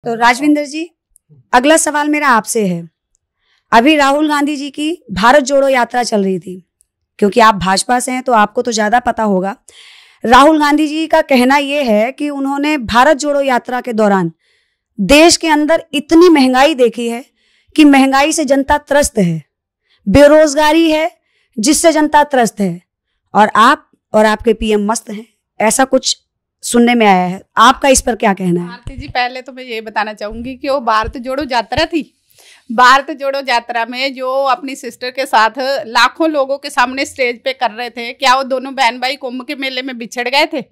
तो राजविंदर जी, अगला सवाल मेरा आपसे है। अभी राहुल गांधी जी की भारत जोड़ो यात्रा चल रही थी, क्योंकि आप भाजपा से हैं तो आपको तो ज्यादा पता होगा। राहुल गांधी जी का कहना यह है कि उन्होंने भारत जोड़ो यात्रा के दौरान देश के अंदर इतनी महंगाई देखी है कि महंगाई से जनता त्रस्त है, बेरोजगारी है जिससे जनता त्रस्त है, और आप और आपके पीएम मस्त हैं, ऐसा कुछ सुनने में आया है। आपका इस पर क्या कहना है? आरती जी, पहले तो मैं ये बताना चाहूंगी कि वो भारत जोड़ो यात्रा थी। भारत जोड़ो यात्रा में जो अपनी सिस्टर के साथ लाखों लोगों के सामने स्टेज पे कर रहे थे, क्या वो दोनों बहन भाई कुंभ के मेले में बिछड़ गए थे?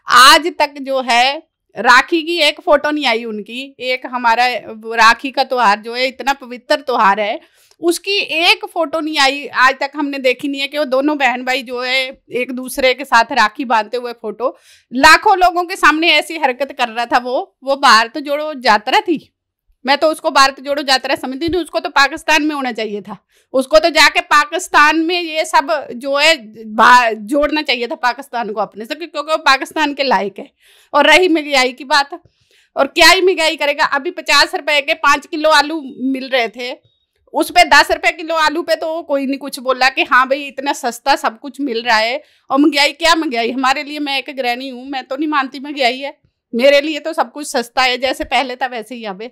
आज तक जो है राखी की एक फोटो नहीं आई उनकी। एक हमारा राखी का त्योहार जो है इतना पवित्र त्योहार है, उसकी एक फोटो नहीं आई आज तक, हमने देखी नहीं है कि वो दोनों बहन भाई जो है एक दूसरे के साथ राखी बांधते हुए फोटो। लाखों लोगों के सामने ऐसी हरकत कर रहा था वो भारत जोड़ो यात्रा थी। मैं तो उसको भारत जोड़ो यात्रा समझती नहीं, उसको तो पाकिस्तान में होना चाहिए था। उसको तो जाके पाकिस्तान में ये सब जो है जोड़ना चाहिए था पाकिस्तान को अपने से, क्योंकि वो पाकिस्तान के लायक है। और रही महंगाई की बात, और क्या ही महंगाई करेगा। अभी 50 रुपए के 5 किलो आलू मिल रहे थे, उस पे 10 रुपए किलो आलू पे तो कोई नहीं कुछ बोला कि हाँ भाई इतना सस्ता सब कुछ मिल रहा है। और महंगाई, क्या महंगाई हमारे लिए, मैं एक गृहिणी हूँ, मैं तो नहीं मानती महंगाई है। मेरे लिए तो सब कुछ सस्ता है, जैसे पहले था वैसे ही अभी।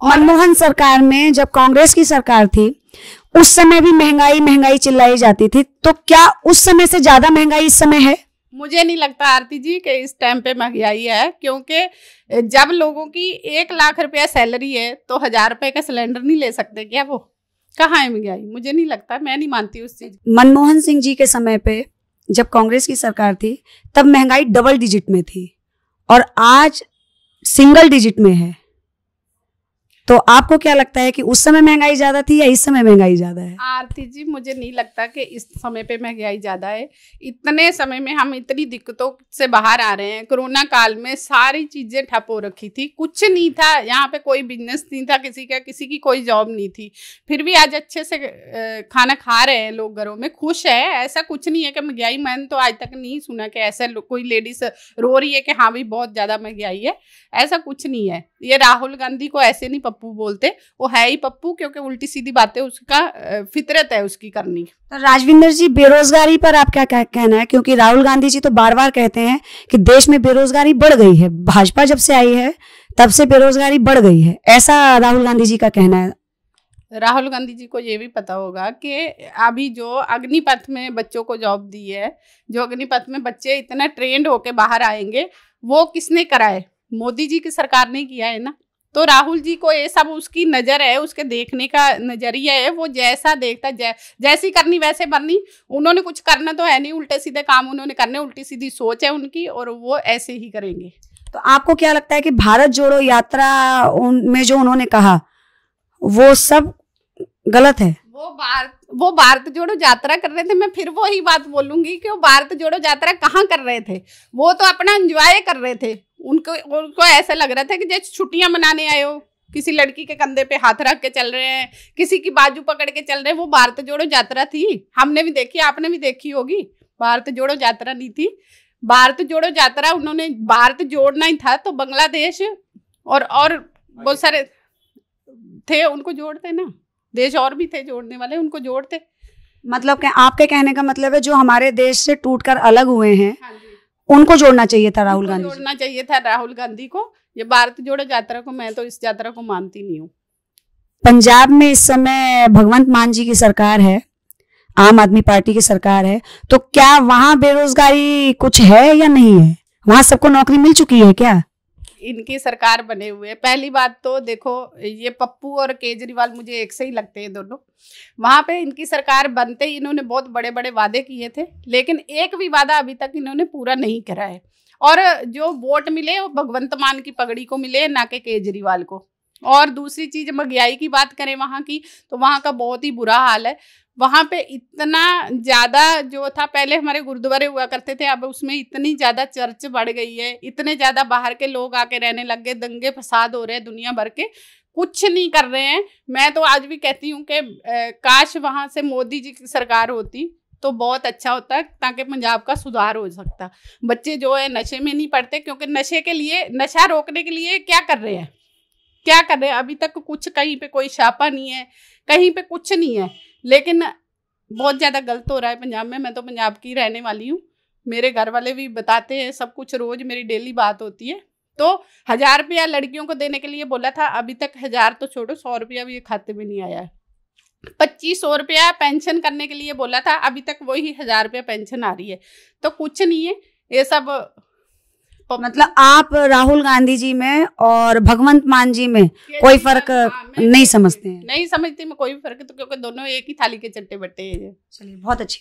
मनमोहन सरकार में जब कांग्रेस की सरकार थी, उस समय भी महंगाई महंगाई चिल्लाई जाती थी, तो क्या उस समय से ज्यादा महंगाई इस समय है? मुझे नहीं लगता आरती जी कि इस टाइम पे महंगाई है, क्योंकि जब लोगों की 1 लाख रुपया सैलरी है तो 1000 रुपए का सिलेंडर नहीं ले सकते क्या? वो कहाँ है महंगाई? मुझे नहीं लगता, मैं नहीं मानती उस चीज। मनमोहन सिंह जी के समय पे जब कांग्रेस की सरकार थी तब महंगाई डबल डिजिट में थी और आज सिंगल डिजिट में है। तो आपको क्या लगता है कि उस समय महंगाई ज्यादा थी या इस समय महंगाई ज्यादा है? आरती जी, मुझे नहीं लगता कि इस समय पे महंगाई ज्यादा है। इतने समय में हम इतनी दिक्कतों से बाहर आ रहे हैं। कोरोना काल में सारी चीजें ठप हो रखी थी, कुछ नहीं था यहाँ पे, कोई बिजनेस नहीं था किसी का, किसी की कोई जॉब नहीं थी। फिर भी आज अच्छे से खाना खा रहे हैं लोग, घरों में खुश है। ऐसा कुछ नहीं है कि महंगाई, मैंने तो आज तक नहीं सुना कि ऐसा कोई लेडीज रो रही है कि हाँ भाई बहुत ज्यादा महंगाई है। ऐसा कुछ नहीं है। ये राहुल गांधी को ऐसे नहीं पप्पू बोलते, वो है ही पप्पू, क्योंकि उल्टी सीधी बातें उसका फितरत है उसकी करनी। तो राजविंदर जी, बेरोजगारी पर आप क्या कहना है? क्योंकि राहुल गांधी जी तो बार बार कहते हैं कि देश में बेरोजगारी बढ़ गई है, भाजपा जब से आई है तब से बेरोजगारी बढ़ गई है, ऐसा राहुल गांधी जी का कहना है। राहुल गांधी जी को ये भी पता होगा कि अभी जो अग्निपथ में बच्चों को जॉब दी है, जो अग्निपथ में बच्चे इतना ट्रेंड होके बाहर आएंगे, वो किसने कराए? मोदी जी की सरकार ने किया है ना। तो राहुल जी को ये सब उसकी नजर है, उसके देखने का नजरिया है, वो जैसा देखता जैसी करनी वैसे बननी। उन्होंने कुछ करना तो है नहीं, उल्टे सीधे काम उन्होंने करने, उल्टी सीधी सोच है उनकी, और वो ऐसे ही करेंगे। तो आपको क्या लगता है कि भारत जोड़ो यात्रा में जो उन्होंने कहा वो सब गलत है? वो भारत जोड़ो यात्रा कर रहे थे। मैं फिर वो ही बात बोलूंगी कि वो भारत जोड़ो यात्रा कहाँ कर रहे थे? वो तो अपना एंजॉय कर रहे थे। उनको ऐसा लग रहा था कि जैसे छुट्टियां मनाने आए हो, किसी लड़की के कंधे पे हाथ रख के चल रहे हैं, किसी की बाजू पकड़ के चल रहे हैं। वो भारत जोड़ो यात्रा थी, हमने भी देखी, आपने भी देखी होगी। भारत जोड़ो यात्रा नहीं थी। भारत जोड़ो यात्रा उन्होंने भारत जोड़ना ही था तो बांग्लादेश और बहुत सारे थे, उनको जोड़ते ना। देश और भी थे जोड़ने वाले, उनको जोड़ते। मतलब कि आपके कहने का मतलब है जो हमारे देश से टूटकर अलग हुए हैं, हाँ, उनको जोड़ना चाहिए था राहुल गांधी, जोड़ना चाहिए था राहुल गांधी को। ये भारत जोड़ो यात्रा को, मैं तो इस यात्रा को मानती नहीं हूँ। पंजाब में इस समय भगवंत मान जी की सरकार है, आम आदमी पार्टी की सरकार है, तो क्या वहां बेरोजगारी कुछ है या नहीं है? वहां सबको नौकरी मिल चुकी है क्या? इनकी सरकार बने हुए, पहली बात तो देखो, ये पप्पू और केजरीवाल मुझे एक से ही लगते हैं दोनों। वहां पे इनकी सरकार बनते ही इन्होंने बहुत बड़े बड़े वादे किए थे, लेकिन एक भी वादा अभी तक इन्होंने पूरा नहीं करा है। और जो वोट मिले वो भगवंत मान की पगड़ी को मिले, ना कि केजरीवाल को। और दूसरी चीज, महंगाई की बात करें वहां की, तो वहां का बहुत ही बुरा हाल है। वहां पे इतना ज्यादा जो था, पहले हमारे गुरुद्वारे हुआ करते थे, अब उसमें इतनी ज्यादा चर्च बढ़ गई है, इतने ज्यादा बाहर के लोग आके रहने लग गए, दंगे फसाद हो रहे हैं दुनिया भर के, कुछ नहीं कर रहे हैं। मैं तो आज भी कहती हूँ कि काश वहां से मोदी जी की सरकार होती तो बहुत अच्छा होता, ताकि पंजाब का सुधार हो सकता। बच्चे जो है नशे में नहीं पड़ते, क्योंकि नशे के लिए, नशा रोकने के लिए क्या कर रहे हैं? क्या कर रहे हैं? अभी तक कुछ कहीं पे कोई छापा नहीं है, कहीं पे कुछ नहीं है, लेकिन बहुत ज्यादा गलत हो रहा है पंजाब में। मैं तो पंजाब की रहने वाली हूँ, मेरे घर वाले भी बताते हैं, सब कुछ रोज मेरी डेली बात होती है। तो 1000 रुपया लड़कियों को देने के लिए बोला था, अभी तक 1000 तो छोड़ो, 100 रुपया भी खाते में नहीं आया है। 2500 रुपया पेंशन करने के लिए बोला था, अभी तक वही 1000 रुपया पेंशन आ रही है। तो कुछ नहीं है ये सब। मतलब आप राहुल गांधी जी में और भगवंत मान जी में कोई फर्क नहीं समझते हैं? नहीं समझती मैं कोई फर्क, तो क्योंकि दोनों एक ही थाली के चट्टे बट्टे हैं। चलिए, बहुत अच्छी।